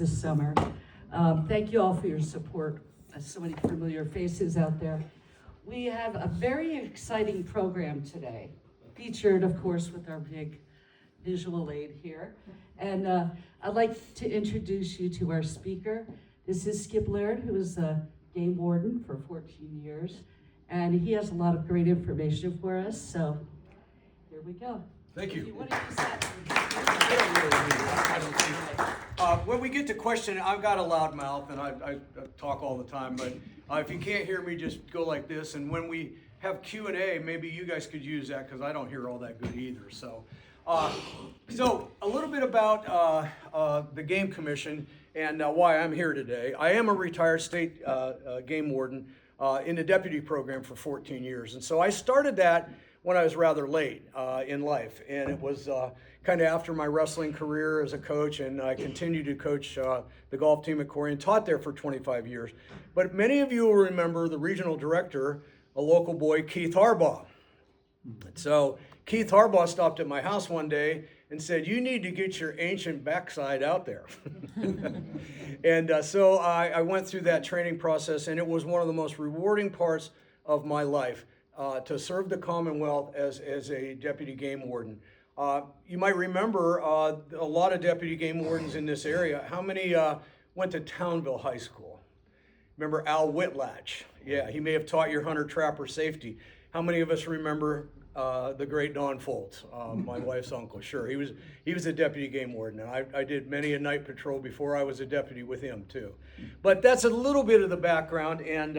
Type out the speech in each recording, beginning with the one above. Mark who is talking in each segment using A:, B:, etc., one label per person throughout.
A: this summer. Thank you all for your support. So many familiar faces out there. We have a very exciting program today, featured, of course, with our big visual aid here. And I'd like to introduce you to our speaker. This is Skip Laird, who is a game warden for 14 years. And he has a lot of great information for us. So here we go.
B: Thank you.
A: If you want to use that.
B: When we get to question, I've got a loud mouth and I talk all the time, but if you can't hear me, just go like this. And when we have Q&A, maybe you guys could use that because I don't hear all that good either. So a little bit about the Game Commission and why I'm here today. I am a retired state game warden in the deputy program for 14 years. And so I started that when I was rather late in life, and it was kind of after my wrestling career as a coach, and I continued to coach the golf team at Corey and taught there for 25 years. But many of you will remember the regional director, a local boy, Keith Harbaugh. So Keith Harbaugh stopped at my house one day and said, "You need to get your ancient backside out there." And so I went through that training process, and it was one of the most rewarding parts of my life. To serve the Commonwealth as a deputy game warden. You might remember a lot of deputy game wardens in this area. How many went to Townville High School? Remember Al Whitlatch? Yeah, he may have taught your hunter-trapper safety. How many of us remember the great Don Foltz, my wife's uncle? Sure, he was a deputy game warden, and I did many a night patrol before I was a deputy with him too. But that's a little bit of the background, and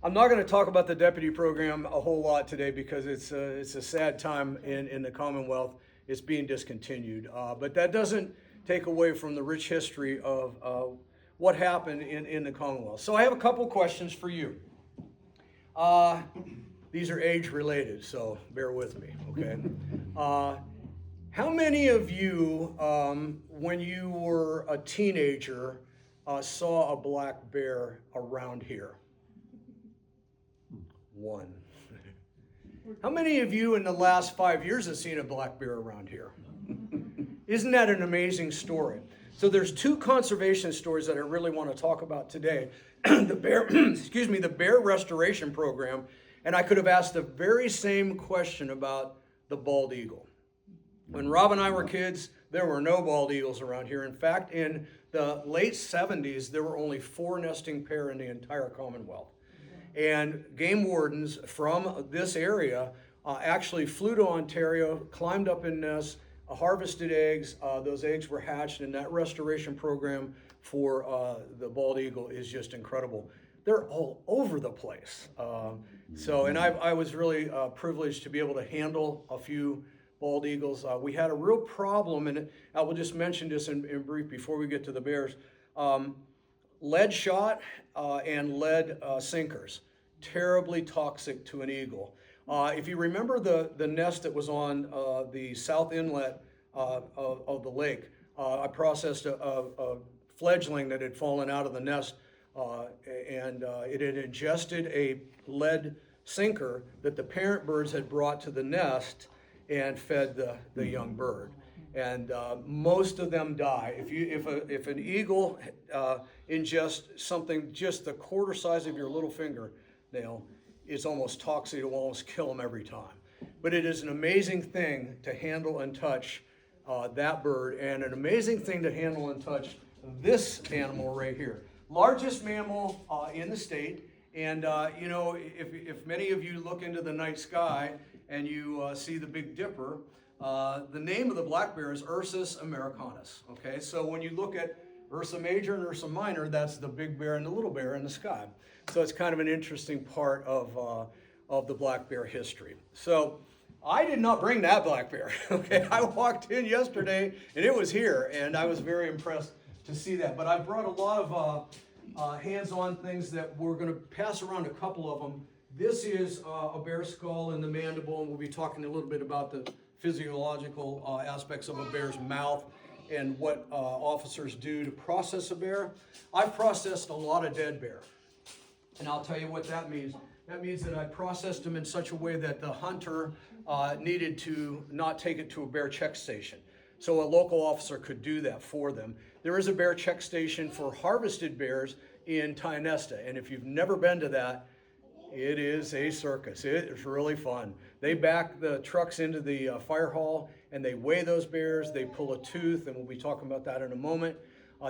B: I'm not going to talk about the deputy program a whole lot today because it's a sad time in the Commonwealth. It's being discontinued. But that doesn't take away from the rich history of what happened in the Commonwealth. So I have a couple questions for you. These are age related, so bear with me, okay? How many of you, when you were a teenager, saw a black bear around here? One. How many of you in the last 5 years have seen a black bear around here? Isn't that an amazing story? So there's two conservation stories that I really want to talk about today. The bear, the bear restoration program, and I could have asked the very same question about the bald eagle. When Rob and I were kids, there were no bald eagles around here. In fact, in the late 70s, there were only 4 nesting pair in the entire Commonwealth. And game wardens from this area actually flew to Ontario, climbed up in nests, harvested eggs. Those eggs were hatched, and that restoration program for the bald eagle is just incredible. They're all over the place. And I was really privileged to be able to handle a few bald eagles. We had a real problem, and I will just mention this in brief before we get to the bears. Lead shot and lead sinkers, terribly toxic to an eagle. If you remember the nest that was on the south inlet of the lake, I processed a fledgling that had fallen out of the nest, and it had ingested a lead sinker that the parent birds had brought to the nest and fed the young bird. And most of them die. If an eagle ingests something just the quarter size of your little fingernail, it's almost toxic. It will almost kill them every time. But it is an amazing thing to handle and touch that bird, and an amazing thing to handle and touch this animal right here. Largest mammal in the state. And if many of you look into the night sky and you see the Big Dipper, the name of the black bear is Ursus americanus. Okay, so when you look at Ursa Major and Ursa Minor, that's the big bear and the little bear in the sky. So it's kind of an interesting part of the black bear history. So I did not bring that black bear. Okay, I walked in yesterday and it was here, and I was very impressed to see that. But I brought a lot of hands-on things that we're going to pass around a couple of them. This is a bear skull in the mandible, and we'll be talking a little bit about the physiological aspects of a bear's mouth and what officers do to process a bear. I've processed a lot of dead bear, and I'll tell you what that means. That means that I processed them in such a way that the hunter needed to not take it to a bear check station. So a local officer could do that for them. there is a bear check station for harvested bears in Tionesta. And if you've never been to that, it is a circus. It is really fun. They back the trucks into the fire hall and they weigh those bears. They pull a tooth, and we'll be talking about that in a moment,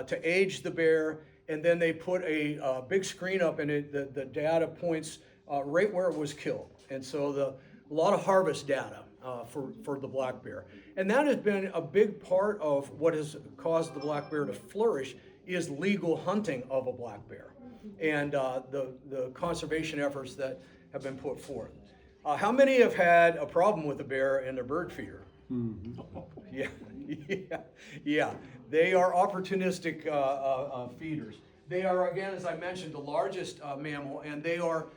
B: to age the bear. And then they put a big screen up, and the data points right where it was killed. And so a lot of harvest data for the black bear. And that has been a big part of what has caused the black bear to flourish, is legal hunting of a black bear and the conservation efforts that have been put forth. How many have had a problem with a bear and their bird feeder? Yeah. They are opportunistic feeders. They are, again, as I mentioned, the largest mammal, and they are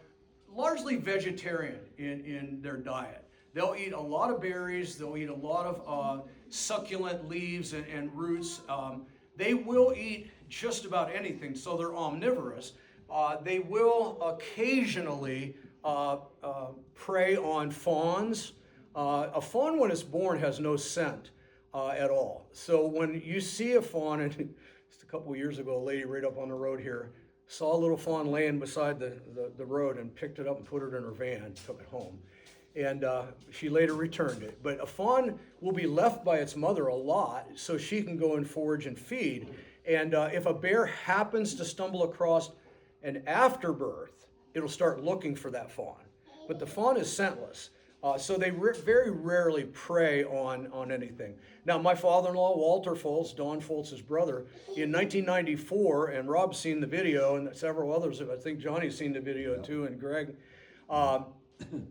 B: largely vegetarian in their diet. They'll eat a lot of berries. They'll eat a lot of succulent leaves and roots. They will eat just about anything, so they're omnivorous. They will occasionally prey on fawns. A fawn, when it's born, has no scent at all. So when you see a fawn, and just a couple of years ago, a lady right up on the road here saw a little fawn laying beside the road and picked it up and put it in her van, took it home. And she later returned it. But a fawn will be left by its mother a lot so she can go and forage and feed. And if a bear happens to stumble across an afterbirth, it'll start looking for that fawn. But the fawn is scentless. So they very rarely prey on anything. Now, my father-in-law, Walter Foltz, Don Foltz's brother, in 1994, and Rob's seen the video, and several others, I think Johnny's seen the video too, and Greg,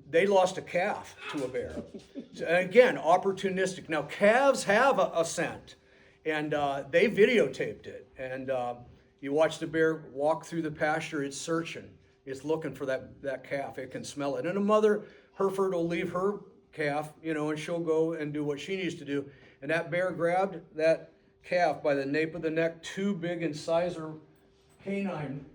B: they lost a calf to a bear. So, and again, opportunistic. Now, calves have a scent, and they videotaped it. And you watch the bear walk through the pasture, it's searching. It's looking for that calf. It can smell it. And a mother Hereford will leave her calf, and she'll go and do what she needs to do. And that bear grabbed that calf by the nape of the neck, two big incisor canine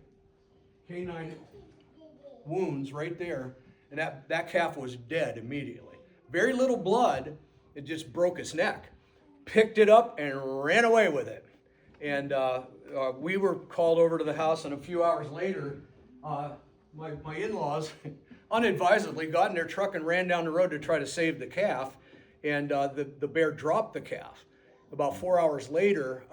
B: wounds right there. And that calf was dead immediately. Very little blood. It just broke its neck. Picked it up and ran away with it. And we were called over to the house, and a few hours later, my in-laws unadvisedly got in their truck and ran down the road to try to save the calf, and the bear dropped the calf. About 4 hours later,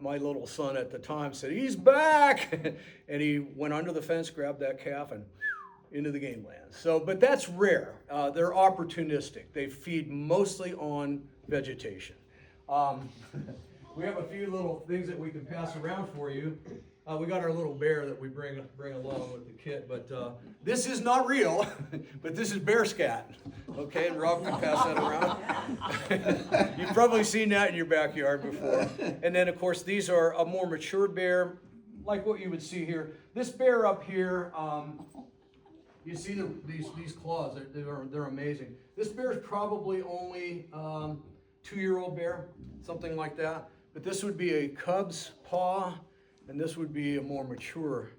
B: my little son at the time said, "He's back!" And he went under the fence, grabbed that calf, and into the game land. So, but that's rare. They're opportunistic. They feed mostly on vegetation. We have a few little things that we can pass around for you. We got our little bear that we bring along with the kit, but this is not real, but this is bear scat. Okay, and Rob can pass that around. You've probably seen that in your backyard before. And then, of course, these are a more mature bear, like what you would see here. This bear up here, you see these claws, they're amazing. This bear is probably only 2-year-old bear, something like that. But this would be a cub's paw, and this would be a more mature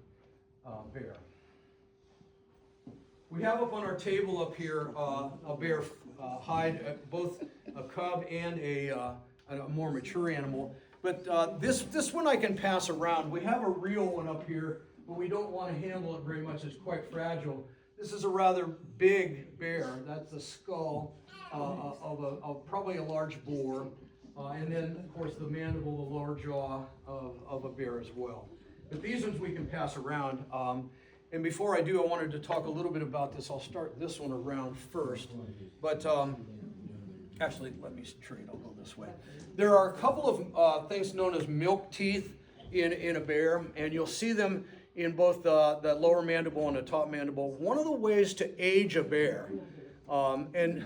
B: bear. We have up on our table up here a bear hide, both a cub and a more mature animal. But this one I can pass around. We have a real one up here, but we don't want to handle it very much. It's quite fragile. This is a rather big bear. That's the skull of probably a large boar. And then, of course, the mandible, the lower jaw of a bear as well. But these ones we can pass around. And before I do, I wanted to talk a little bit about this. I'll start this one around first. But actually, let me trade. I'll go this way. There are a couple of things known as milk teeth in a bear, and you'll see them in both the lower mandible and the top mandible. One of the ways to age a bear, and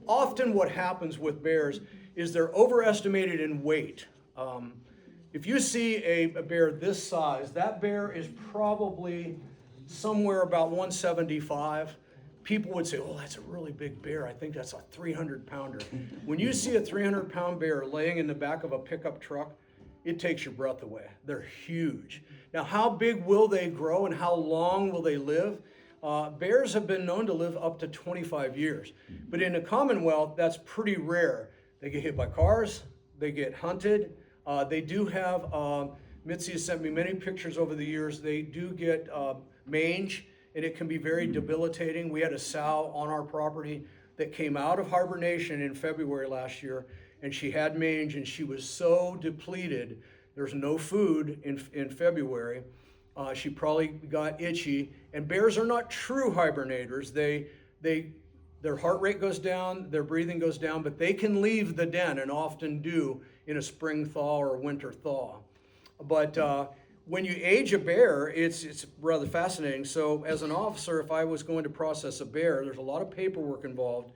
B: often what happens with bears is they're overestimated in weight. If you see a bear this size, that bear is probably somewhere about 175. People would say, "Oh, that's a really big bear. I think that's a 300-pounder." When you see a 300-pound bear laying in the back of a pickup truck, it takes your breath away. They're huge. Now, how big will they grow and how long will they live? Bears have been known to live up to 25 years. But in the Commonwealth, that's pretty rare. They get hit by cars, they get hunted, They do have, Mitzi has sent me many pictures over the years. They do get mange, and it can be very debilitating. We had a sow on our property that came out of hibernation in February last year, and she had mange, and she was so depleted. There's no food in February. She probably got itchy. And bears are not true hibernators. Their heart rate goes down, their breathing goes down, but they can leave the den, and often do in a spring thaw or a winter thaw. But when you age a bear, it's rather fascinating. So as an officer, if I was going to process a bear, there's a lot of paperwork involved.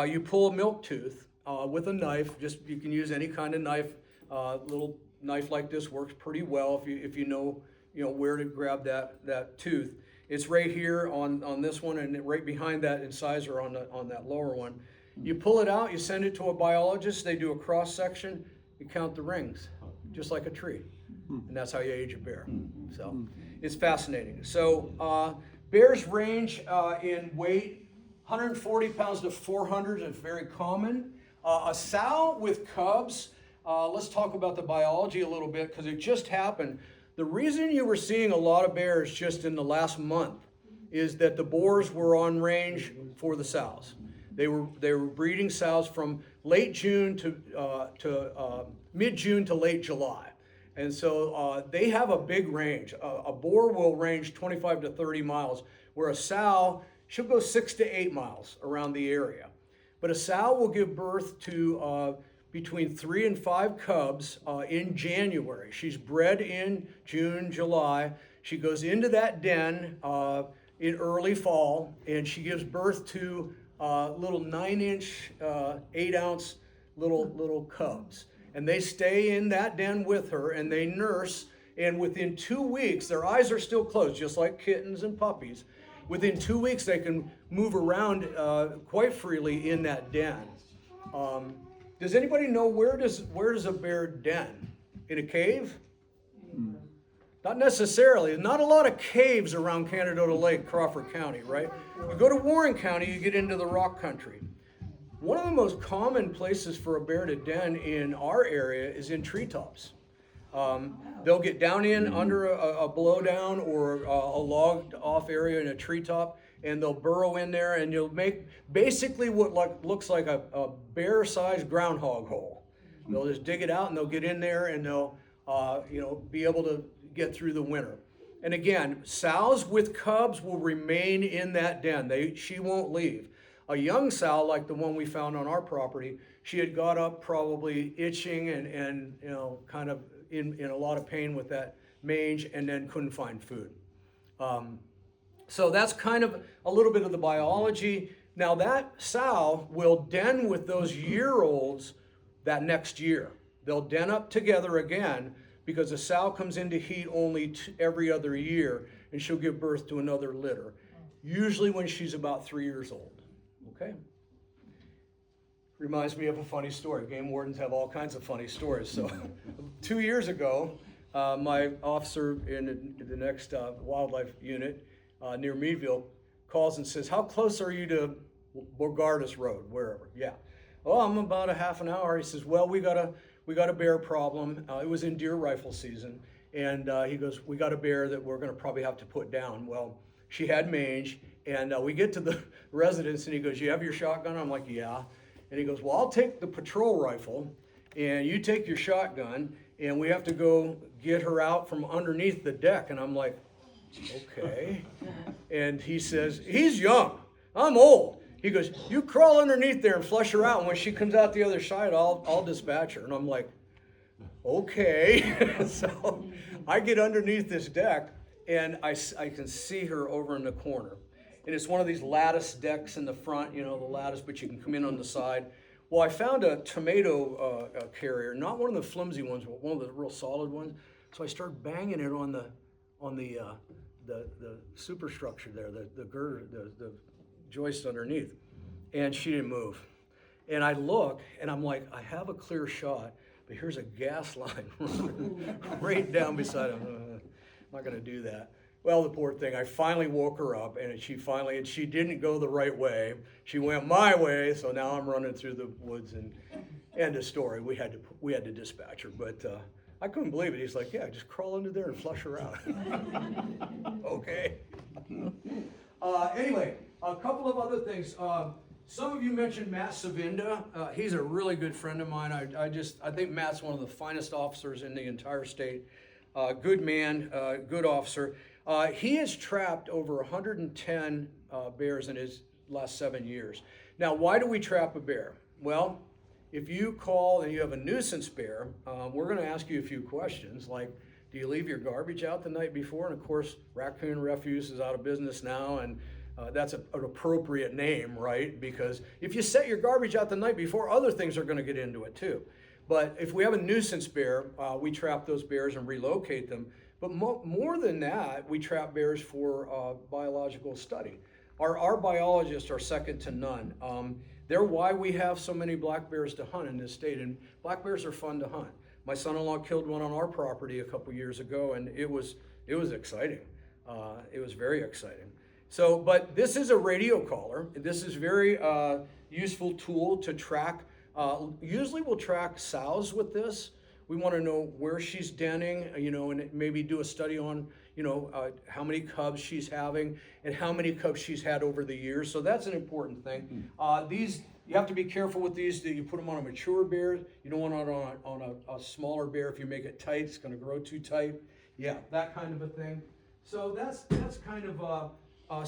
B: You pull a milk tooth with a knife. You can use any kind of knife. Little knife like this works pretty well if you know where to grab that tooth. It's right here on this one, and right behind that incisor on that lower one. You pull it out, you send it to a biologist, they do a cross section, you count the rings, just like a tree. And that's how you age a bear. So it's fascinating. So bears range in weight, 140 pounds to 400 is very common. A sow with cubs, let's talk about the biology a little bit, because it just happened. The reason you were seeing a lot of bears just in the last month is that the boars were on range for the sows. They were breeding sows from late June to mid-June to late July. And so they have a big range. A boar will range 25 to 30 miles, where a sow, she'll go 6 to 8 miles around the area. But a sow will give birth to between 3 and 5 cubs in January. She's bred in June, July. She goes into that den in early fall, and she gives birth to little 9-inch, 8-ounce little cubs. And they stay in that den with her, and they nurse. And within 2 weeks, their eyes are still closed, just like kittens and puppies. Within 2 weeks, they can move around quite freely in that den. Does anybody know where does a bear den? In a cave? Not necessarily. Not a lot of caves around Canadota Lake, Crawford County, right? You go to Warren County, you get into the rock country. One of the most common places for a bear to den in our area is in treetops. They'll get down in under a blowdown or a logged off area in a treetop, and they'll burrow in there, and you'll make basically what looks like a bear-sized groundhog hole. They'll just dig it out, and they'll get in there, and they'll be able to get through the winter. And again, sows with cubs will remain in that den. She won't leave. A young sow, like the one we found on our property, she had got up probably itching and kind of in a lot of pain with that mange, and then couldn't find food. So that's kind of a little bit of the biology. Now that sow will den with those year-olds that next year. They'll den up together again, because a sow comes into heat only every other year, and she'll give birth to another litter, usually when she's about 3 years old. Okay? Reminds me of a funny story. Game wardens have all kinds of funny stories. So 2 years ago, my officer in the next wildlife unit near Meadville calls and says, "How close are you to Bogardus Road?" Wherever. Yeah. "Oh, I'm about a half an hour." He says, "Well, we got a bear problem." It was in deer rifle season, and he goes, "We got a bear that we're going to probably have to put down." Well, she had mange, and we get to the residence, and he goes, "You have your shotgun?" I'm like, "Yeah." And he goes, "Well, I'll take the patrol rifle, and you take your shotgun, and we have to go get her out from underneath the deck." And I'm like, "Okay." And he says, "He's young. I'm old." He goes, "You crawl underneath there and flush her out, and when she comes out the other side, I'll dispatch her." And I'm like, "Okay." So I get underneath this deck, and I can see her over in the corner. And it's one of these lattice decks in the front, the lattice, but you can come in on the side. Well, I found a tomato carrier, not one of the flimsy ones, but one of the real solid ones. So I started banging it on the superstructure there, the girder, the joist underneath, and she didn't move. And I look, and I'm like, I have a clear shot, but here's a gas line right down beside him. I'm not going to do that. Well, the poor thing, I finally woke her up, and she didn't go the right way. She went my way, so now I'm running through the woods, and end of story. We had to dispatch her, but I couldn't believe it. He's like, yeah, just crawl into there and flush her out. Okay. Anyway, a couple of other things. Some of you mentioned Matt Savinda. He's a really good friend of mine. I think Matt's one of the finest officers in the entire state. Good man, good officer. He has trapped over 110 bears in his last 7 years. Now, why do we trap a bear? Well, if you call and you have a nuisance bear, we're going to ask you a few questions, like, do you leave your garbage out the night before? And of course, raccoon refuse is out of business now, and that's an appropriate name, right? Because if you set your garbage out the night before, other things are going to get into it too. But if we have a nuisance bear, we trap those bears and relocate them. But more than that, we trap bears for biological study. Our biologists are second to none. They're why we have so many black bears to hunt in this state, and black bears are fun to hunt. My son-in-law killed one on our property a couple years ago, and it was exciting. It was very exciting. So, but this is a radio collar. This is very useful tool to track. Usually we'll track sows with this. We want to know where she's denning, and maybe do a study on, how many cubs she's having and how many cubs she's had over the years. So that's an important thing. These, you have to be careful with these. That you put them on a mature bear. You don't want it on a smaller bear. If you make it tight, it's going to grow too tight. Yeah, that kind of a thing. So that's kind of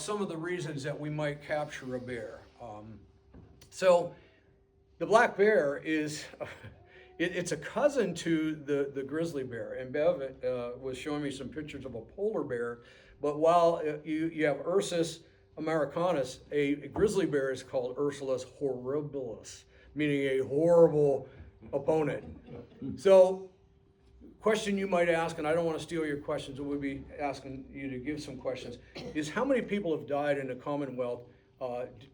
B: some of the reasons that we might capture a bear. So the black bear is, it's a cousin to the grizzly bear. And Bev was showing me some pictures of a polar bear. But while you have Ursus americanus, a grizzly bear is called Ursulus horribilis, meaning a horrible opponent. So, question you might ask, and I don't want to steal your questions, but we'll be asking you to give some questions, is how many people have died in the Commonwealth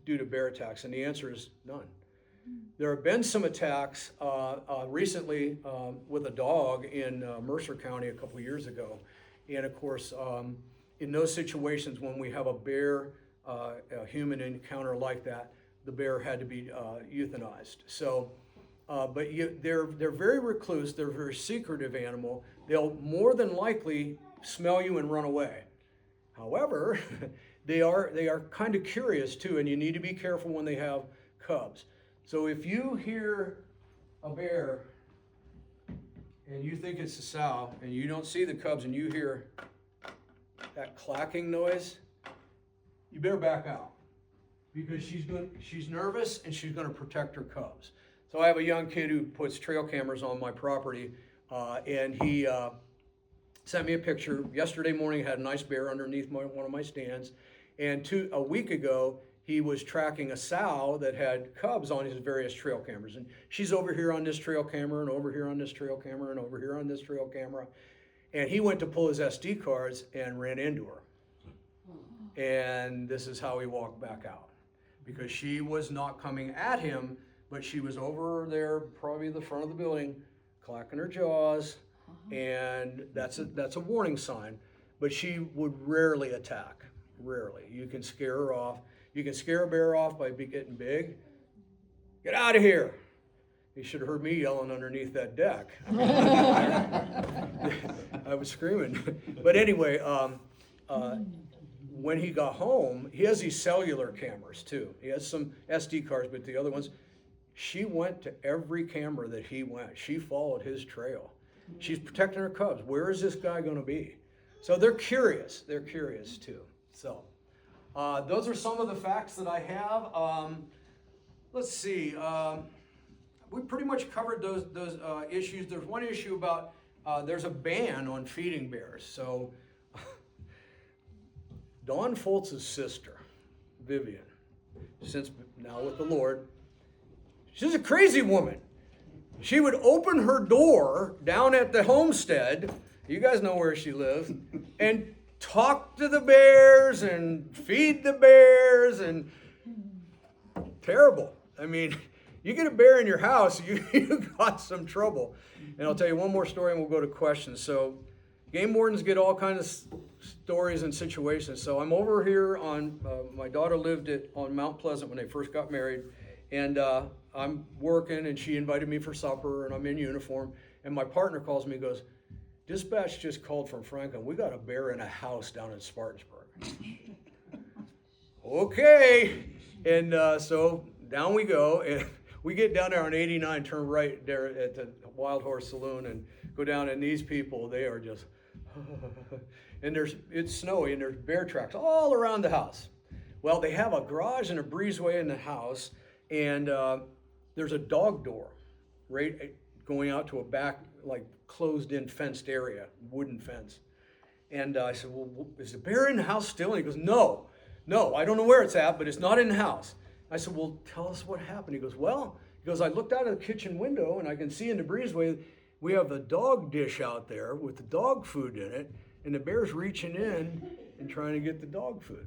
B: due to bear attacks? And the answer is none. There have been some attacks recently with a dog in Mercer County a couple years ago. And of course, in those situations when we have a bear, a human encounter like that, the bear had to be euthanized. So, but they're very recluse, they're a very secretive animal. They'll more than likely smell you and run away. However, they are kind of curious too, and you need to be careful when they have cubs. So if you hear a bear and you think it's a sow and you don't see the cubs and you hear that clacking noise, you better back out, because she's nervous and she's going to protect her cubs. So I have a young kid who puts trail cameras on my property, and he sent me a picture. Yesterday morning, I had a nice bear underneath one of my stands, and a week ago, he was tracking a sow that had cubs on his various trail cameras. And she's over here on this trail camera, and over here on this trail camera, and over here on this trail camera. And he went to pull his SD cards and ran into her. And this is how he walked back out, because she was not coming at him, but she was over there, probably the front of the building, clacking her jaws, and that's a warning sign. But she would rarely attack, rarely. You can scare her off. You can scare a bear off by getting big. Get out of here. You should have heard me yelling underneath that deck. I was screaming. But anyway, when he got home, he has these cellular cameras too. He has some SD cards, but the other ones, she went to every camera that he went. She followed his trail. She's protecting her cubs. Where is this guy going to be? So they're curious. They're curious too. So those are some of the facts that I have. Let's see. We pretty much covered those issues. There's one issue about there's a ban on feeding bears. So Dawn Foltz's sister, Vivian, since now with the Lord, she's a crazy woman. She would open her door down at the homestead, you guys know where she lives, and talk to the bears and feed the bears, and terrible. I mean, you get a bear in your house, you got some trouble. And I'll tell you one more story and we'll go to questions. So game wardens get all kinds of stories and situations. So I'm over here on, my daughter lived on Mount Pleasant when they first got married, and I'm working, and she invited me for supper, and I'm in uniform, and my partner calls me and goes, "Dispatch just called from Franklin. We got a bear in a house down in Spartansburg." Okay, and so down we go, and we get down there on 89, turn right there at the Wild Horse Saloon, and go down, and these people, they are just, and it's snowy, and there's bear tracks all around the house. Well, they have a garage and a breezeway in the house, and there's a dog door right going out to a back, like closed-in fenced area, wooden fence. And I said, "Well, is the bear in the house still?" And he goes, No, I don't know where it's at, but it's not in the house." I said, "Well, tell us what happened." He goes, "I looked out of the kitchen window, and I can see in the breezeway, we have a dog dish out there with the dog food in it, and the bear's reaching in and trying to get the dog food."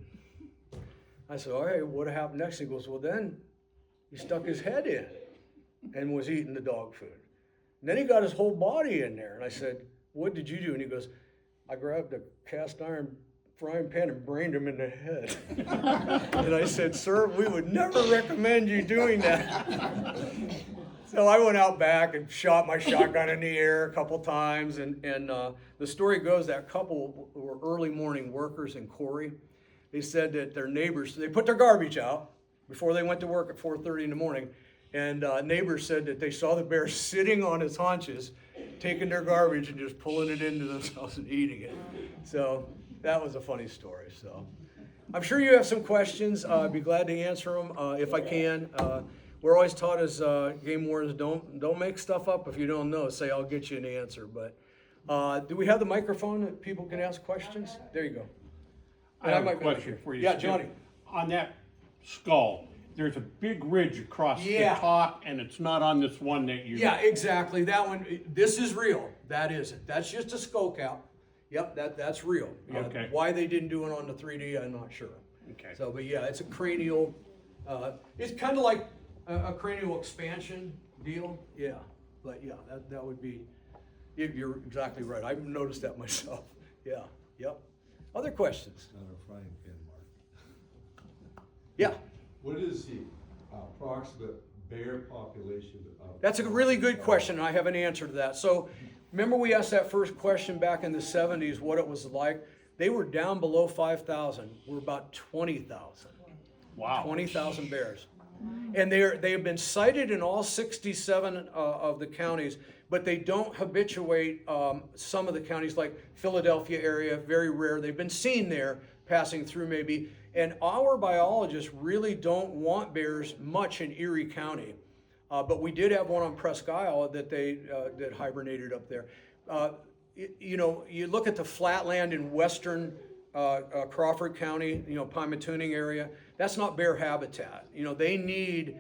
B: I said, "All right, what happened next?" He goes, "Well, then he stuck his head in and was eating the dog food. And then he got his whole body in there." And I said, "What did you do?" And he goes, "I grabbed a cast iron frying pan and brained him in the head." And I said, "Sir, we would never recommend you doing that." So I went out back and shot my shotgun in the air a couple times. And the story goes that couple were early morning workers in Corey. They said that their neighbors, they put their garbage out before they went to work at 4:30 in the morning. And neighbors said that they saw the bear sitting on his haunches, taking their garbage and just pulling it into themselves and eating it. So that was a funny story. So I'm sure you have some questions. I'd be glad to answer them if I can. We're always taught as game wardens, don't make stuff up if you don't know. Say, "I'll get you an answer." But do we have the microphone that people can ask questions? There you go.
C: I have a question for you.
B: Yeah,
C: Skip.
B: Johnny.
C: On that skull, there's a big ridge across the top, and it's not on this one that you...
B: Yeah, exactly. That one, this is real. That isn't. That's just a skull cap. Yep, that's real. Yeah,
C: Okay.
B: Why they didn't do it on the 3D, I'm not sure.
C: Okay.
B: So, but yeah, it's a cranial, it's kind of like a cranial expansion deal. Yeah, but yeah, that would be, you're exactly right. I've noticed that myself. Yeah, yep. Other questions?
D: Not a frying pan, Mark.
B: Yeah.
D: What is the approximate bear population of?
B: That's a really good question, and I have an answer to that. So, remember we asked that first question back in the 70s, what it was like? They were down below 5,000. We're about 20,000.
C: Wow.
B: 20,000 bears. And they have been sighted in all 67 of the counties, but they don't habituate some of the counties, like Philadelphia area, very rare. They've been seen there, passing through maybe. And our biologists really don't want bears much in Erie County. But we did have one on Presque Isle that that hibernated up there. You look at the flatland in western Crawford County, Pine Tuning area. That's not bear habitat. They need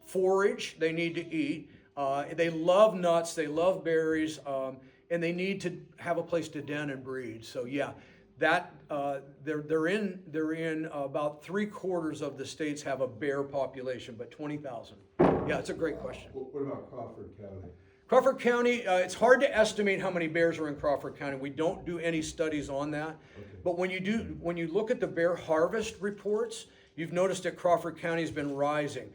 B: forage. They need to eat. They love nuts. They love berries, and they need to have a place to den and breed. So yeah, that they're in about 3/4 of the states have a bear population, but 20,000. Yeah, it's a great question.
D: What about Crawford County?
B: Crawford County, it's hard to estimate how many bears are in Crawford County. We don't do any studies on that.
D: Okay.
B: But when you look at the bear harvest reports, you've noticed that Crawford County has been rising.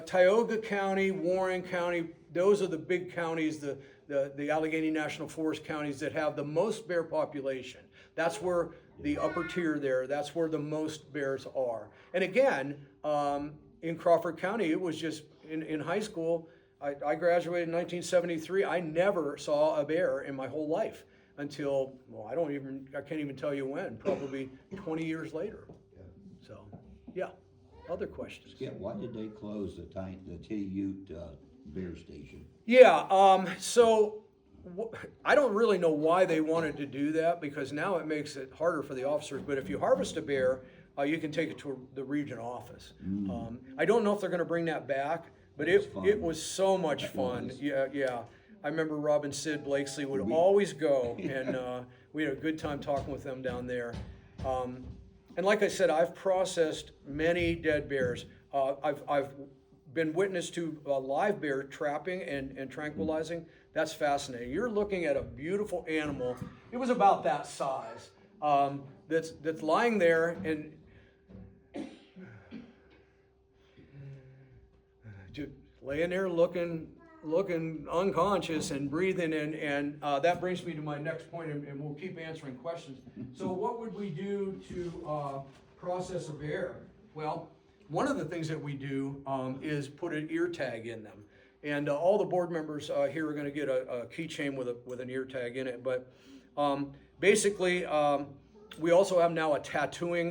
B: Tioga County, Warren County, those are the big counties, the Allegheny National Forest counties that have the most bear population. That's where the upper tier there, that's where the most bears are. And again, in Crawford County, it was just in high school, I graduated in 1973. I never saw a bear in my whole life until, I can't even tell you when, probably 20 years later.
D: Yeah.
B: So, yeah. Other questions?
E: Skip, why did they close the T-Ute bear station?
B: Yeah, I don't really know why they wanted to do that, because now it makes it harder for the officers. But if you harvest a bear, you can take it to the region office. I don't know if they're going to bring that back, but it was so much fun. Yeah. I remember Rob and Sid Blakesley would always go, and we had a good time talking with them down there. And like I said, I've processed many dead bears. I've been witness to live bear trapping and tranquilizing. That's fascinating. You're looking at a beautiful animal. It was about that size. That's lying there and just laying there looking unconscious and breathing, and that brings me to my next point, and we'll keep answering questions. So what would we do to process a bear? Well, one of the things that we do is put an ear tag in them. And all the board members here are going to get a keychain with an ear tag in it. But basically, we also have now a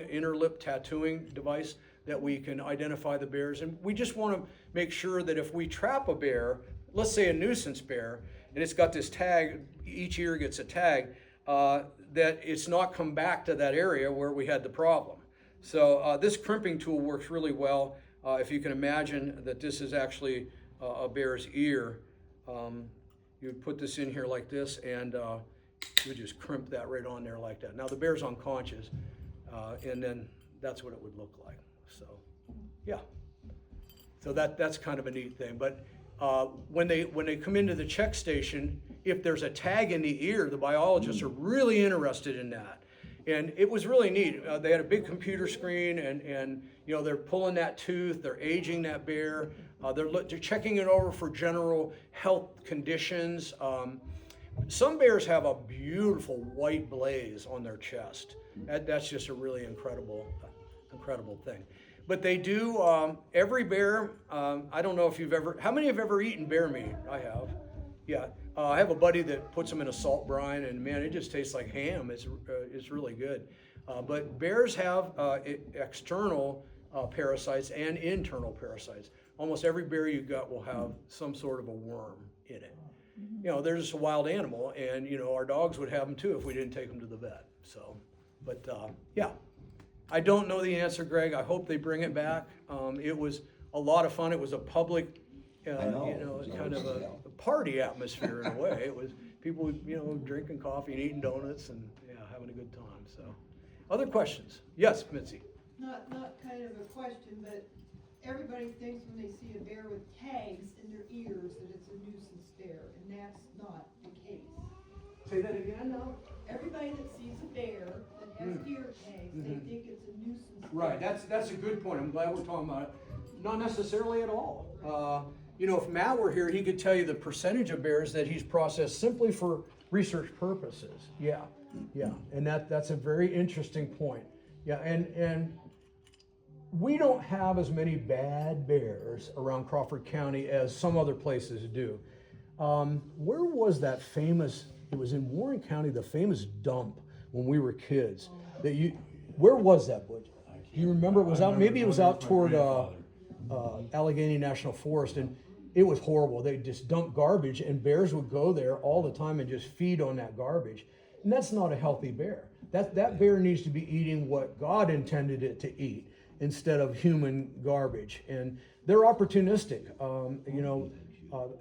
B: inner lip tattooing device that we can identify the bears. And we just want to make sure that if we trap a bear, let's say a nuisance bear, and it's got this tag, each ear gets a tag, that it's not come back to that area where we had the problem. So this crimping tool works really well. If you can imagine that this is actually a bear's ear, you would put this in here like this, and you would just crimp that right on there like that. Now the bear's unconscious, and then that's what it would look like. So, yeah. So that's kind of a neat thing. But when they come into the check station, if there's a tag in the ear, the biologists are really interested in that. And it was really neat. They had a big computer screen, and you know, they're pulling that tooth, they're aging that bear, they're checking it over for general health conditions. Some bears have a beautiful white blaze on their chest. That's just a really incredible thing. But they do, every bear, I don't know if you've ever, how many have ever eaten bear meat? I have. Yeah. I have a buddy that puts them in a salt brine, and man, it just tastes like ham. It's really good. But bears have external parasites and internal parasites. Almost every bear you got will have some sort of a worm in it. You know, they're just a wild animal, and you know, our dogs would have them too if we didn't take them to the vet. So, but yeah, I don't know the answer, Greg. I hope they bring it back. It was a lot of fun. It was a public, you know, kind of a party atmosphere in a way. It was people, you know, drinking coffee and eating donuts and yeah, having a good time. So, other questions? Yes, Mitzi.
F: Not kind of a question, but everybody thinks when they see a bear with tags in their ears that it's a nuisance bear, and that's not the case.
B: Say that again now?
F: Everybody that sees a bear that has ear tags, they think it's a nuisance bear.
B: Right, that's a good point. I'm glad we're talking about it. Not necessarily at all. You know, if Matt were here, he could tell you the percentage of bears that he's processed simply for research purposes. Yeah, and that's a very interesting point. Yeah, and we don't have as many bad bears around Crawford County as some other places do. Where was that famous, it was in Warren County, the famous dump when we were kids. Where was that, Butch? Do you remember? It was out, maybe it was out toward Allegheny National Forest, and it was horrible. They just dumped garbage, and bears would go there all the time and just feed on that garbage. And that's not a healthy bear. That bear needs to be eating what God intended it to eat instead of human garbage. And they're opportunistic. You know,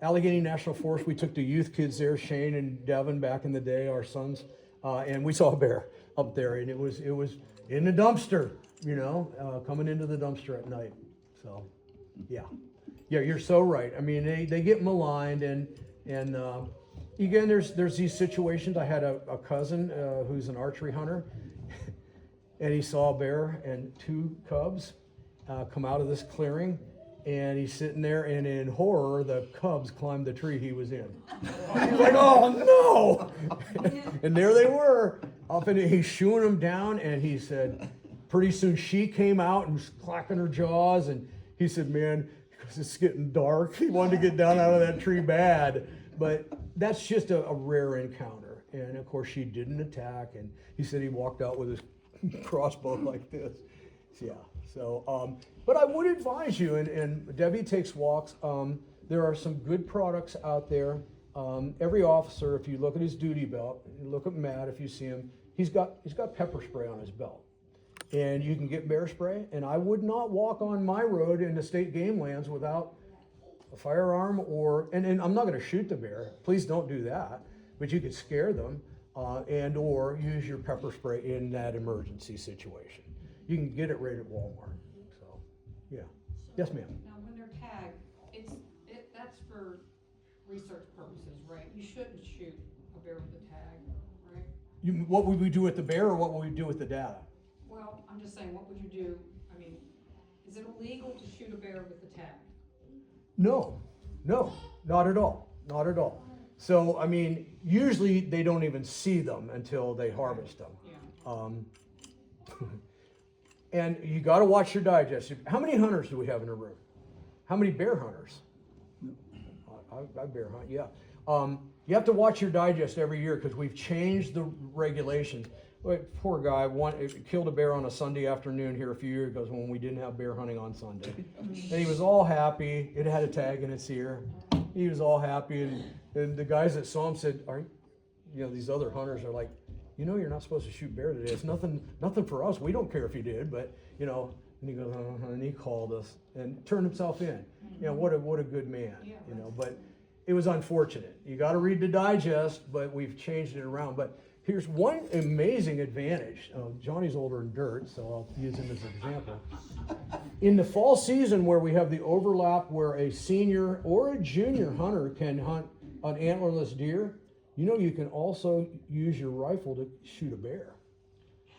B: Allegheny National Forest, we took the youth kids there, Shane and Devin back in the day, our sons, and we saw a bear up there, and it was in the dumpster, you know, coming into the dumpster at night. So, yeah, you're so right. I mean, they get maligned, and again, there's these situations. I had a cousin who's an archery hunter, and he saw a bear and two cubs come out of this clearing, and he's sitting there, and in horror, the cubs climbed the tree he was in. He's like, oh no! And there they were, up, and he's shooing them down, and he said, pretty soon she came out and was clacking her jaws, and he said, man, because it's getting dark, he wanted to get down out of that tree bad. But that's just a rare encounter. And of course she didn't attack, and he said he walked out with his crossbow like this. Yeah, so, but I would advise you, and Debbie takes walks, there are some good products out there. Every officer, if you look at his duty belt, you look at Matt if you see him, he's got pepper spray on his belt. And you can get bear spray, and I would not walk on my road in the state game lands without a firearm and I'm not going to shoot the bear. Please don't do that. But you could scare them and or use your pepper spray in that emergency situation. You can get it right at Walmart. So, yeah. Yes, ma'am.
G: Now, when they're tagged, that's for research purposes, right? you shouldn't shoot a bear with a tag, right?
B: What would we do with the bear, or what would we do with the data?
G: Well, I'm just saying, what would you do? I mean, is it illegal to shoot a bear with a tag?
B: No, not at all, not at all. So, I mean, usually they don't even see them until they harvest them.
G: Yeah.
B: And you got to watch your digest. How many hunters do we have in a room? How many bear hunters? I bear hunt, yeah. You have to watch your digest every year because we've changed the regulations. But poor guy, killed a bear on a Sunday afternoon here a few years ago when we didn't have bear hunting on Sunday. And he was all happy. It had a tag in its ear. He was all happy. And the guys that saw him said, these other hunters are like, you're not supposed to shoot bear today. It's nothing for us. We don't care if you did, but, and he goes, and he called us and turned himself in. What a good man, but it was unfortunate. You got to read the digest, but we've changed it around. But here's one amazing advantage. Johnny's older in dirt, so I'll use him as an example. In the fall season where we have the overlap where a senior or a junior hunter can hunt an antlerless deer, you can also use your rifle to shoot a bear.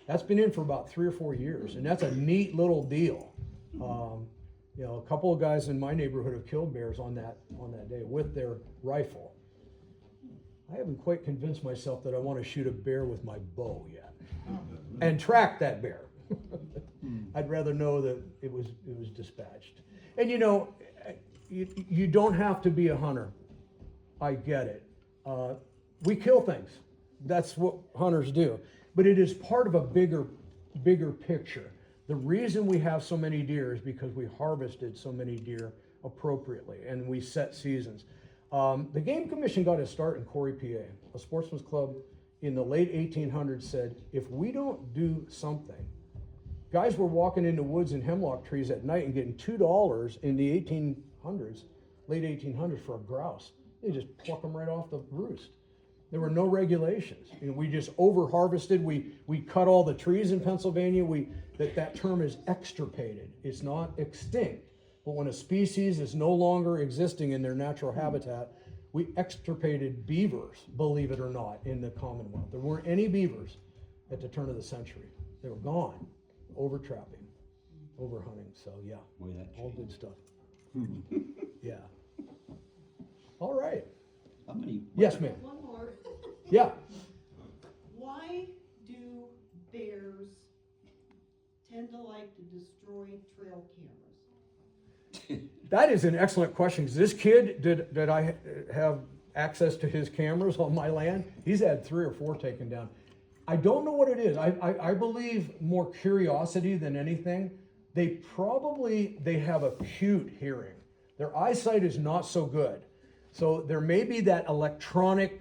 B: That's been in for about 3 or 4 years, and that's a neat little deal. A couple of guys in my neighborhood have killed bears on that day with their rifle. I haven't quite convinced myself that I want to shoot a bear with my bow yet, and track that bear. I'd rather know that it was dispatched. And you don't have to be a hunter. I get it. We kill things. That's what hunters do. But it is part of a bigger picture. The reason we have so many deer is because we harvested so many deer appropriately, and we set seasons. The Game Commission got its start in Corey, PA. A sportsman's club in the late 1800s said, if we don't do something, guys were walking into woods and hemlock trees at night and getting $2 in the late 1800s for a grouse. They just pluck them right off the roost. There were no regulations. We just over-harvested. We cut all the trees in Pennsylvania. That term is extirpated. It's not extinct. But when a species is no longer existing in their natural habitat, we extirpated beavers, believe it or not, in the Commonwealth. There weren't any beavers at the turn of the century. They were gone. Over-trapping, over-hunting. So yeah, all good stuff. Yeah. All right.
E: How many?
B: Yes, ma'am.
F: One more.
B: Yeah.
F: Why do bears tend to like to destroy trail cameras?
B: That is an excellent question, because this kid, did I have access to his cameras on my land? He's had 3 or 4 taken down. I don't know what it is. I believe more curiosity than anything. They have acute hearing. Their eyesight is not so good. So there may be that electronic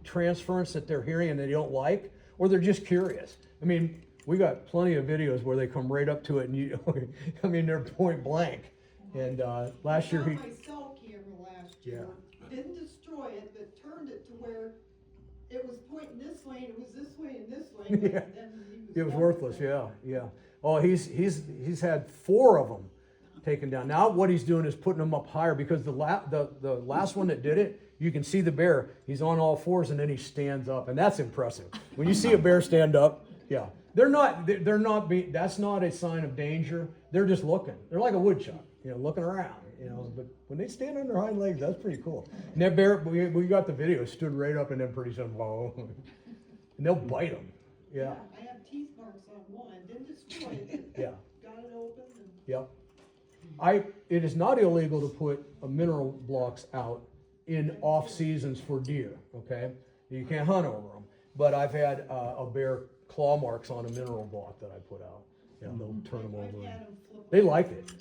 B: transference that they're hearing and they don't like, or they're just curious. I mean, we got plenty of videos where they come right up to it and they're point blank. And last year
F: I found my cell camera last year. Didn't destroy it, but turned it to where it was pointing this lane, it was this way and this lane.
B: Yeah.
F: And then
B: It was worthless, yeah. Oh, he's had 4 of them taken down. Now what he's doing is putting them up higher, because the last one that did it, you can see the bear. He's on all 4s and then he stands up, and that's impressive. When you see a bear stand up, yeah, that's not a sign of danger. They're just looking. They're like a woodchuck, looking around. But when they stand on their hind legs, that's pretty cool. And that bear, we got the video, stood right up, and then pretty soon, whoa, and they'll bite them. Yeah.
F: I have teeth marks on one. Didn't destroy it.
B: Yeah.
F: Got it open.
B: Yep. It is not illegal to put mineral blocks out in off seasons for deer, okay? You can't hunt over them. But I've had a bear claw marks on a mineral block that I put out. They'll turn them over. They like it.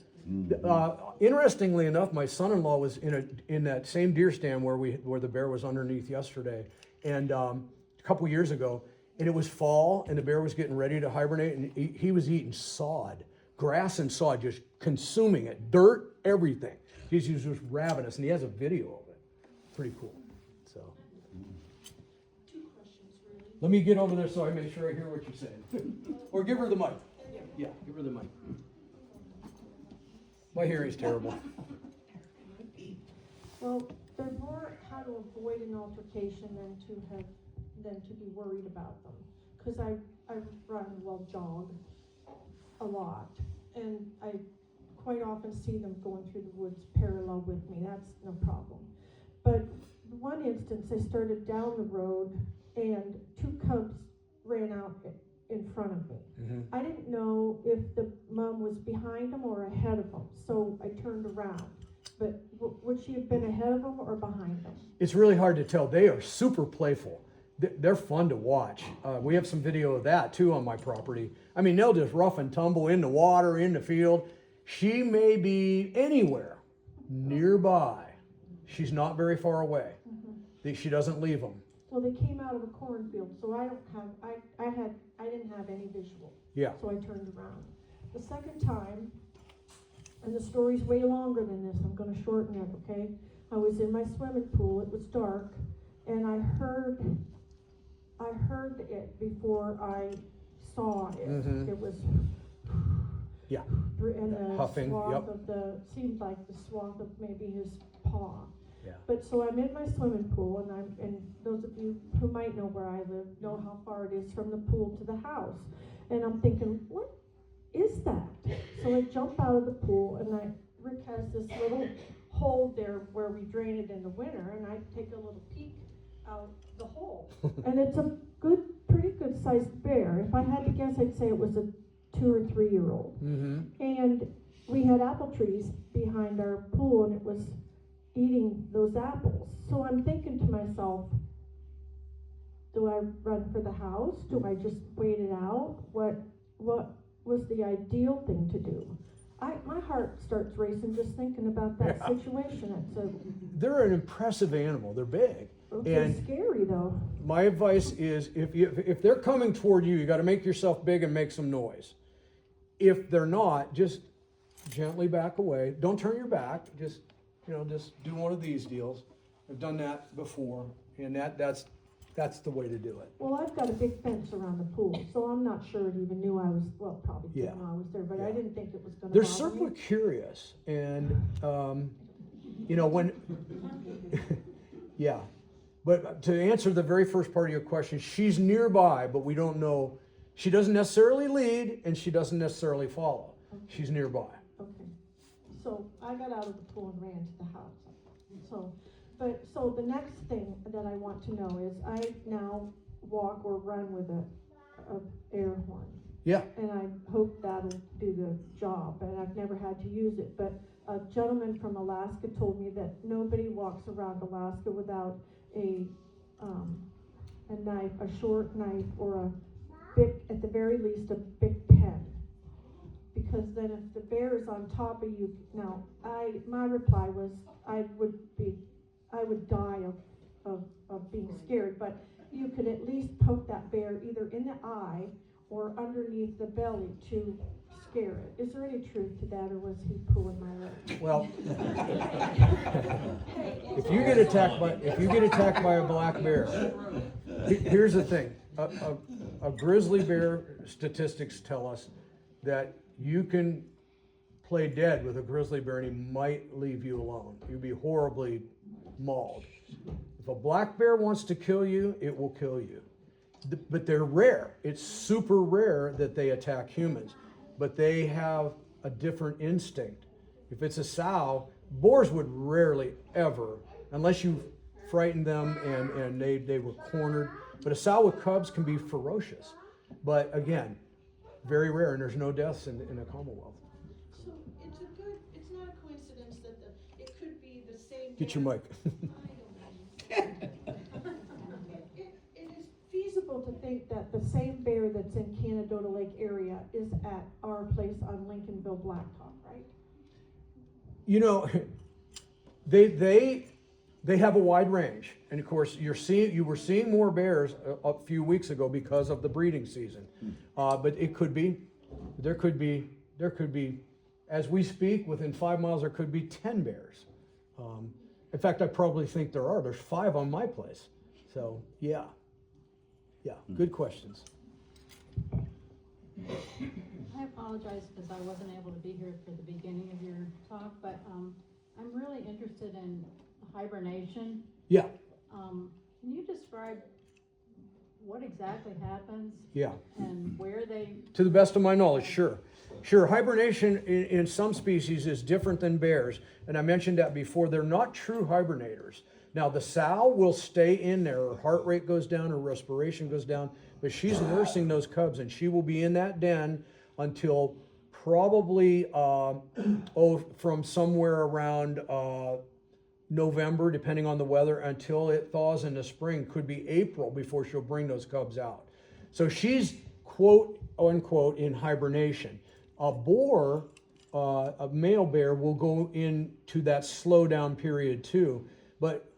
B: Interestingly enough, my son-in-law was in that same deer stand where the bear was underneath yesterday, and a couple years ago, and it was fall, and the bear was getting ready to hibernate, and he was eating sod, grass and sod, just consuming it, dirt, everything. He was just ravenous, and he has a video of it. Pretty cool. So,
F: 2 questions, really.
B: let me get over there so I make sure I hear what you're saying, or give her the mic. Yeah, give her the mic. My hearing's terrible.
H: Well, they're more how to avoid an altercation than to be worried about them. Cause I run, well, jog a lot, and I quite often see them going through the woods parallel with me, that's no problem. But one instance, I started down the road and 2 cubs ran out in front of me. I didn't know if the mom was behind them or ahead of them, so I turned around. But would she have been ahead of them or behind them?
B: It's really hard to tell. They are super playful. They're fun to watch. We have some video of that too on my property. I mean, they'll just rough and tumble in the water, in the field. She may be anywhere nearby. She's not very far away. She doesn't leave them.
H: Well, they came out of a cornfield, so I didn't have any visual.
B: Yeah.
H: So I turned around. The second time, and the story's way longer than this, I'm gonna shorten it, okay? I was in my swimming pool, it was dark, and I heard it before I saw it. It was
B: Yeah.
H: and the
B: Huffing,
H: swath
B: yep.
H: of seemed like the swath of maybe his paw.
B: Yeah.
H: But so I'm in my swimming pool, and those of you who might know where I live know how far it is from the pool to the house. And I'm thinking, what is that? So I jump out of the pool, and Rick has this little hole there where we drain it in the winter, and I take a little peek out the hole. And it's a pretty good sized bear. If I had to guess, I'd say it was a 2 or 3 year old. And we had apple trees behind our pool, and it was eating those apples. So I'm thinking to myself, do I run for the house? Do I just wait it out? What was the ideal thing to do? My heart starts racing just thinking about that situation.
B: They're an impressive animal. They're big.
H: It's scary though.
B: My advice is if they're coming toward you, you got to make yourself big and make some noise. If they're not, just gently back away. Don't turn your back. Just do one of these deals. I've done that before, and that's the way to do it.
H: Well, I've got a big fence around the pool, so I'm not sure it even knew I was, well, probably didn't know I was there, but I didn't think it was going to
B: They're
H: bother
B: certainly
H: me.
B: curious, and when yeah. But to answer the very first part of your question, she's nearby, but we don't know. She doesn't necessarily lead, and she doesn't necessarily follow.
H: Okay.
B: She's nearby.
H: Okay. So I got out of the pool and ran to the house. So the next thing that I want to know is I now walk or run with a air horn.
B: Yeah.
H: And I hope that'll do the job, and I've never had to use it. But a gentleman from Alaska told me that nobody walks around Alaska without a knife, a short knife, or at the very least, a big pen. Because then if the bear is on top of you, now my reply was I would die of being scared, but you could at least poke that bear either in the eye or underneath the belly to scare it. Is there any truth to that, or was he pulling my leg?
B: Well, if you get attacked by a black bear, here's the thing: a grizzly bear, statistics tell us that you can play dead with a grizzly bear and he might leave you alone. You'd be horribly mauled. If a black bear wants to kill you, it will kill you. But they're rare. It's super rare that they attack humans. But they have a different instinct. If it's a sow, boars would rarely ever, unless you frightened them and they were cornered. But a sow with cubs can be ferocious. But again, very rare, and there's no deaths in the Commonwealth.
F: So it's not a coincidence that it could be the same.
B: Get your mic.
H: It is feasible to think that the same bear that's in Canadota Lake area is at our place on Lincolnville Blacktop, right?
B: You know, they have a wide range, and of course you were seeing more bears a few weeks ago because of the breeding season. But it could be, there could be, as we speak, within 5 miles there could be 10 bears. In fact, I probably think there's 5 on my place. So yeah, good questions.
I: I apologize because I wasn't able to be here for the beginning of your talk, but I'm really interested in hibernation.
B: Yeah,
I: Can you describe what exactly happens
B: yeah.
I: and where they,
B: To the best of my knowledge, sure. Sure, hibernation in some species is different than bears, and I mentioned that before. They're not true hibernators. Now, the sow will stay in there. Her heart rate goes down, her respiration goes down, but she's nursing those cubs, and she will be in that den until probably, from somewhere around November, depending on the weather, until it thaws in the spring. Could be April before she'll bring those cubs out. So she's, quote unquote, in hibernation. A boar, a male bear, will go into that slow down period too, but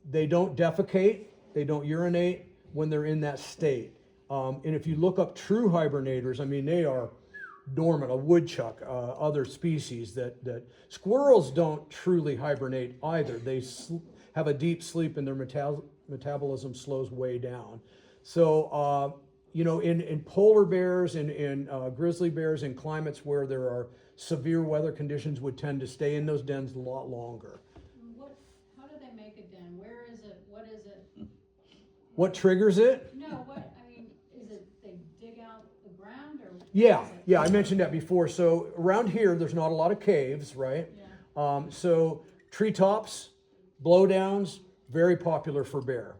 B: they don't defecate, they don't urinate when they're in that state. And if you look up true hibernators, I mean, they are dormant. A woodchuck, other species that squirrels don't truly hibernate either. They have a deep sleep and their metabolism slows way down. So, in polar bears and in grizzly bears in climates where there are severe weather conditions would tend to stay in those dens a lot longer.
I: how do they make a den? Where is it? What is it?
B: What triggers it?
I: No, is it they dig out the ground or? what
B: Yeah,
I: is it?
B: yeah, I mentioned that before. So around here, there's not a lot of caves, right?
I: Yeah.
B: So treetops, blowdowns, very popular for bear.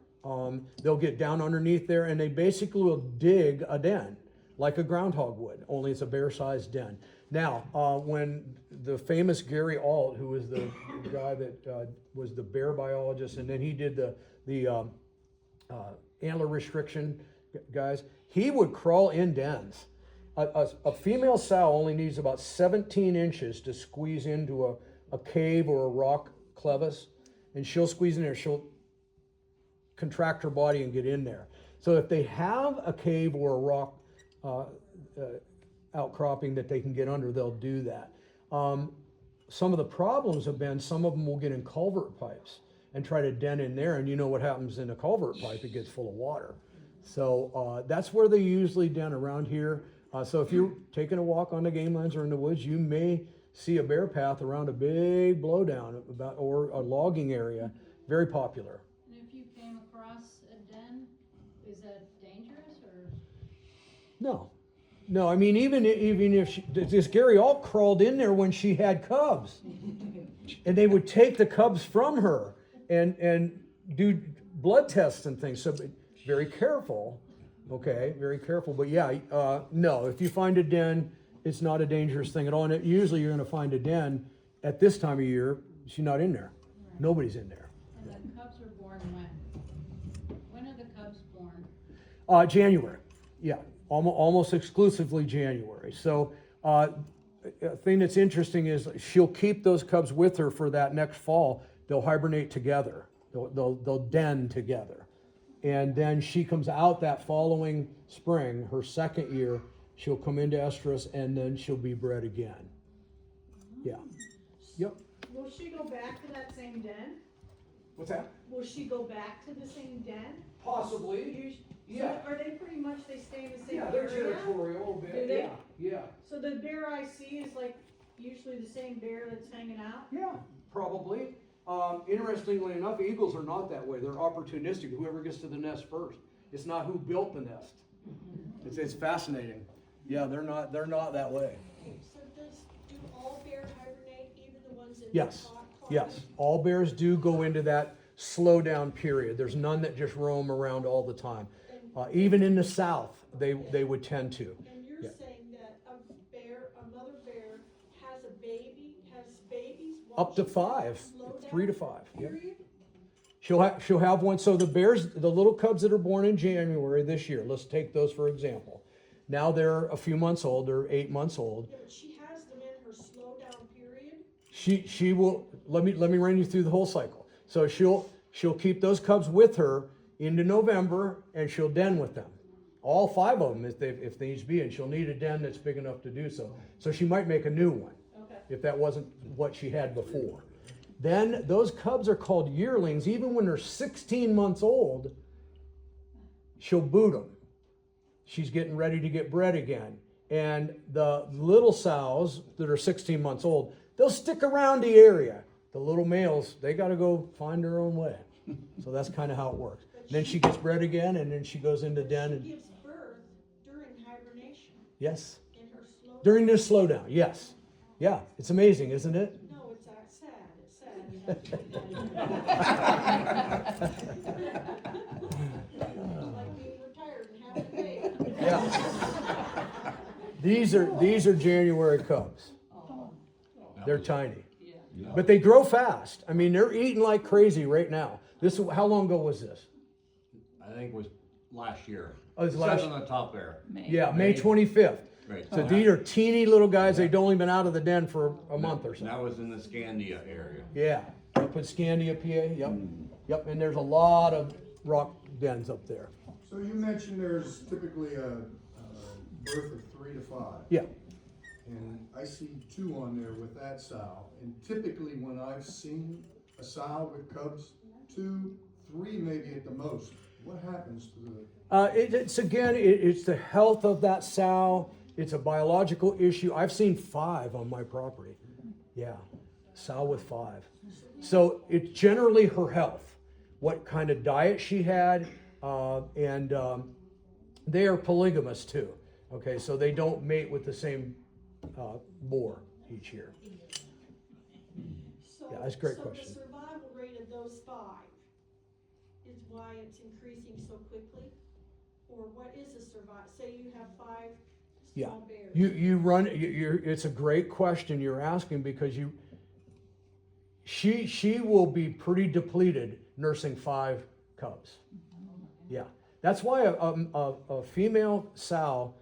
B: They'll get down underneath there and they basically will dig a den like a groundhog would, only it's a bear-sized den. Now, when the famous Gary Ault, who was the guy that was the bear biologist, and then he did the antler restriction guys, he would crawl in dens. A female sow only needs about 17 inches to squeeze into a cave or a rock crevice, and she'll squeeze in there. She'll contract her body and get in there. So if they have a cave or a rock outcropping that they can get under, they'll do that. Some of the problems have been some of them will get in culvert pipes and try to den in there, and you know what happens in a culvert pipe, it gets full of water. So that's where they usually den around here. So if you're taking a walk on the game lines or in the woods, you may see a bear path around a big blowdown or a logging area. Very popular.
I: And if you came across a den, is that dangerous or?
B: No, I mean, even if this Gary Ault crawled in there when she had cubs, and they would take the cubs from her and do blood tests and things. So very careful, okay, very careful. But yeah, no, if you find a den, it's not a dangerous thing at all. And usually you're going to find a den at this time of year. She's not in there.
I: Right.
B: Nobody's in there.
I: And the cubs are born when? When are the cubs born?
B: January, yeah, almost exclusively January. So a thing that's interesting is she'll keep those cubs with her for that next fall. They'll hibernate together. They'll den together. And then she comes out that following spring, her second year, she'll come into estrus and then she'll be bred again. Yeah. Yep.
F: Will she go back to that same den?
B: What's that?
F: Will she go back to the same den?
B: Possibly.
F: So are they pretty much, they stay in the same
B: Yeah, they're
F: area?
B: territorial a bit.
F: Do they?
B: Yeah.
F: So the bear I see is like usually the same bear that's hanging out?
B: Yeah, probably. Interestingly enough, eagles are not that way. They're opportunistic. Whoever gets to the nest first. It's not who built the nest. It's fascinating. Yeah, they're not that way.
J: So do all bears hibernate, even the ones that
B: Yes.
J: clock?
B: Yes. All bears do go into that slow down period. There's none that just roam around all the time. Even in the south, they would tend to.
J: And you're
B: Yeah.
J: saying that a mother bear has babies
B: Up to
J: while she's
B: 5,
J: slow
B: 3 to
J: down
B: 5. Yep.
J: period?
B: She'll have one. So the little cubs that are born in January this year, let's take those for example. Now they're a few months old. They're 8 months old.
J: Yeah, but she has them in her slow down period?
B: She will let me run you through the whole cycle. So she'll keep those cubs with her into November, and she'll den with them. All 5 of them if they need to be, and she'll need a den that's big enough to do so. So she might make a new one if that wasn't what she had before. Then those cubs are called yearlings. Even when they're 16 months old, she'll boot them. She's getting ready to get bred again. And the little sows that are 16 months old, they'll stick around the area. The little males, they gotta go find their own way. So that's kind of how it works. Then she gets bred again, and then she goes into den
F: She
B: and,
F: gives birth during hibernation,
B: yes.
F: in her slow.
B: During this slowdown, yes. Yeah, it's amazing, isn't it?
F: No, it's sad, it's sad. It's like being retired and having a baby.
B: Yeah. These are January cubs. They're tiny. But they grow fast. I mean, they're eating like crazy right now. How long ago was this?
K: I think it was last year.
B: Oh, it was
K: It
B: last-
K: says on the top there.
B: Yeah, May 25th.
K: Right.
B: So these are teeny little guys. They've only been out of the den for a month or so.
K: That was in the Scandia area.
B: Yeah, up in Scandia, PA. Yep. Yep. And there's a lot of rock dens up there.
L: So you mentioned there's typically a birth of 3 to 5.
B: Yeah.
L: And I see 2 on there with that sow. And typically when I've seen a sow with cubs, 2, 3 maybe at the most. What happens to the?
B: It's the health of that sow. It's a biological issue. I've seen 5 on my property. Yeah, sow with 5. So it's generally her health, what kind of diet she had, and they are polygamous too. Okay, so they don't mate with the same boar each year. Yeah, that's a great question.
F: So the survival rate of those 5 is why it's increasing so quickly? Or what is the survival, say you have 5
B: Yeah,
F: small bears?
B: it's a great question you're asking because she will be pretty depleted nursing 5 cubs. Yeah, that's why a female sow,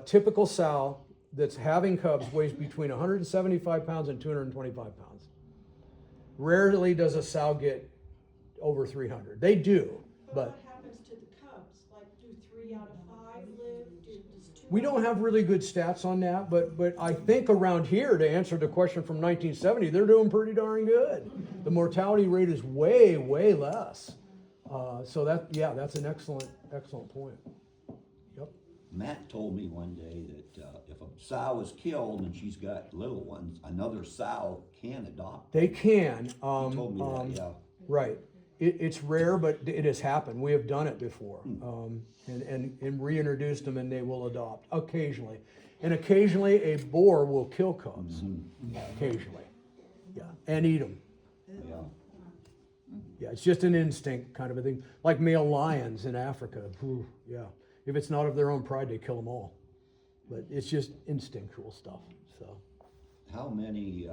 B: typical sow that's having cubs weighs between 175 pounds and 225 pounds. Rarely does a sow get over 300. They do, but
F: What happens to the cubs? Like, do 3 out of 5 live? Does 2?
B: we don't have really good stats on that, but I think around here, to answer the question from 1970, they're doing pretty darn good. The mortality rate is way, way less. So that's an excellent point. Yep.
E: Matt told me one day that if a sow is killed and she's got little ones, another sow can adopt.
B: They can.
E: He told me that, yeah.
B: Right. It's rare, but it has happened. We have done it before, and reintroduced them, and they will adopt occasionally. And occasionally, a boar will kill cubs. Occasionally, yeah, and eat them.
E: Yeah.
B: Yeah, it's just an instinct kind of a thing, like male lions in Africa. Whew, yeah, if it's not of their own pride, they kill them all. But it's just instinctual stuff. So,
E: How many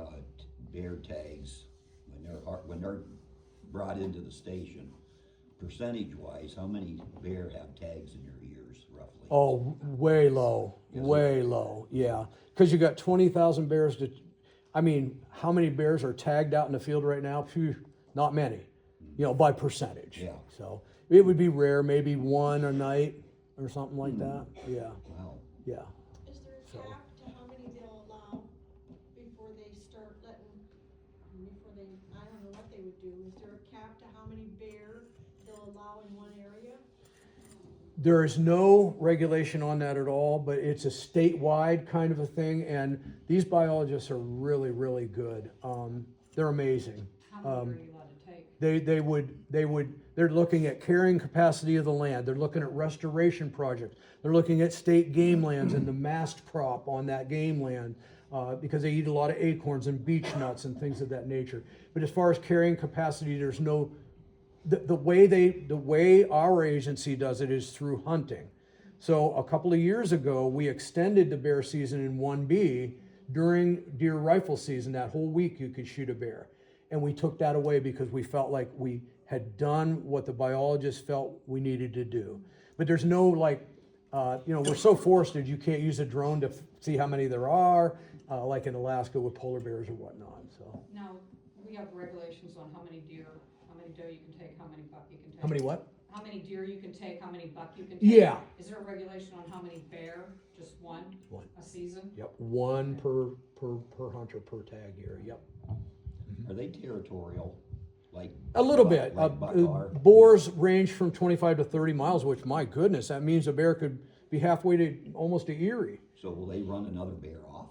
E: bear tags when they're brought into the station, percentage-wise, how many bear have tags in their ears, roughly?
B: oh, way low, way low. Yeah, because you got 20,000 bears I mean, how many bears are tagged out in the field right now? Phew, not many. By percentage.
E: Yeah.
B: So it would be rare, maybe 1 a night or something like that. Yeah.
E: Wow.
B: Yeah.
F: Is there a cap to how many they'll allow before they start I don't know what they would do. Is there a cap to how many bears they'll allow in one area?
B: There is no regulation on that at all, but it's a statewide kind of a thing, and these biologists are really, really good. They're amazing.
G: How many are you allowed to take?
B: They're looking at carrying capacity of the land. They're looking at restoration projects. They're looking at state game lands and the mast prop on that game land, because they eat a lot of acorns and beech nuts and things of that nature. But as far as carrying capacity, there's no, the way our agency does it is through hunting. So a couple of years ago, we extended the bear season in 1B during deer rifle season. That whole week you could shoot a bear. And we took that away because we felt like we had done what the biologists felt we needed to do. But there's no we're so forested, you can't use a drone to see how many there are, like in Alaska with polar bears or whatnot. So
G: Now, we have regulations on how many deer, how many doe you can take, how many buck you can take.
B: how many what?
G: How many deer you can take, how many buck you can take.
B: Yeah.
G: Is there a regulation on how many bear, just one?
B: One.
G: A season?
B: Yep, one per hunter per tag year. Yep.
E: Are they territorial? Like
B: A little bit.
E: Like buck are?
B: Boars range from 25 to 30 miles, which, my goodness, that means a bear could be halfway to almost to Erie.
E: So will they run another bear off?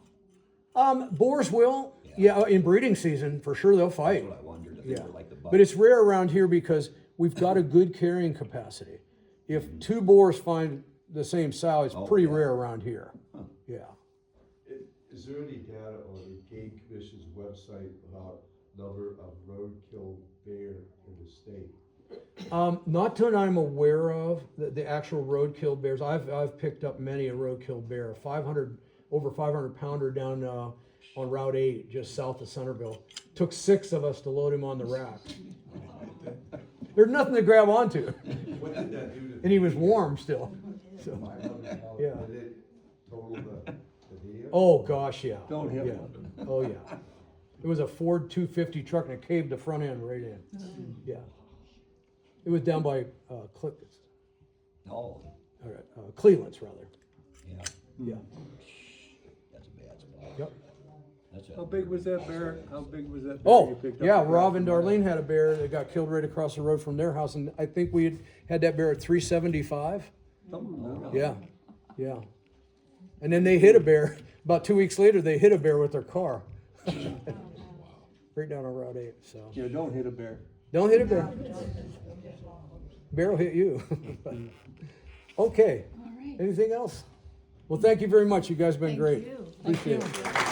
B: Boars will.
E: Yeah.
B: Yeah, in breeding season, for sure they'll fight.
E: That's what I wondered, if
B: Yeah,
E: they were like the buck.
B: but it's rare around here because we've got a good carrying capacity. If two boars find the same sow, it's
E: Oh,
B: pretty
E: yeah.
B: rare around here.
E: Huh.
B: Yeah.
D: Is there any data on the Game Commission's website about number of roadkill bear in the state?
B: Not that I'm aware of, the actual roadkill bears. I've picked up many a roadkill bear, over 500 pounder down on Route 8, just south of Centerville. Took 6 of us to load him on the rack. There's nothing to grab onto,
D: What did that do to?
B: and he was warm still. So,
D: 500 pounds?
B: Yeah.
D: Did it total the deer?
B: oh gosh, yeah.
C: Don't hit
B: Yeah.
C: one.
B: Oh yeah. It was a Ford 250 truck and it caved the front end right in. Yeah. It was down by
E: Oh,
B: Cleveland's rather.
E: yeah,
B: Yeah.
E: that's a bad spot.
B: Yep.
E: That's a-
M: How big was that bear? How big was that bear
B: Oh,
M: you picked up?
B: yeah, Rob and Darlene had a bear that got killed right across the road from their house, and I think we had that bear at 375.
M: Something like that.
B: Yeah, yeah. And then they hit a bear, about 2 weeks later, they hit a bear with their car. Right down on Route 8, so.
M: Yeah, don't hit a bear.
B: Don't hit a bear. Bear will hit you. Okay,
G: All right.
B: anything else? Well, thank you very much, you guys have been
G: Thank
B: great.
G: you.
B: Appreciate it.